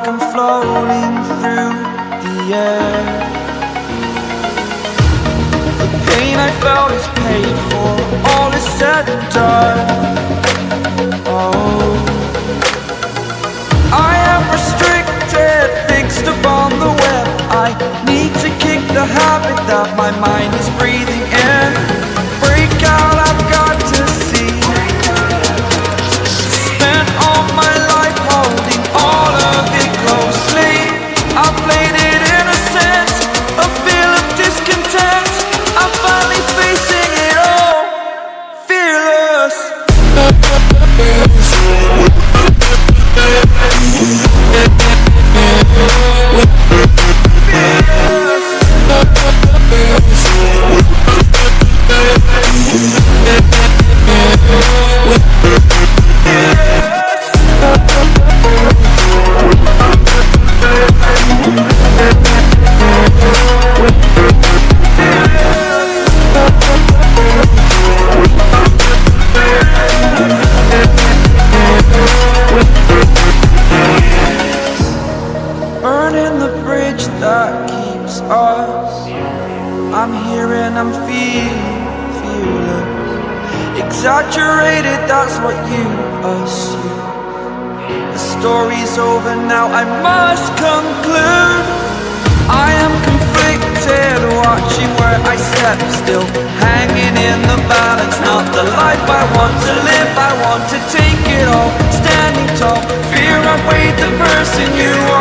like I'm floating through the air. The pain I felt is paid for, all is said and done. Oh, I am restricted, fixed upon the web. I need to kick the habit that my mind is breathing in. Break out, I've got to see. Spent all my life holding all of it closely. I played it innocent, a feel of discontent. I'm finally facing it all, fearless. Burning the bridge that keeps us. I'm here and I'm feeling fearless. Exaggerated, that's what you assume. The story's over now, I must conclude. I am conflicted, watching where I step still, hanging in the balance. Not the life I want to live, I want to take it all. Standing tall, fear I've weighed the person you are.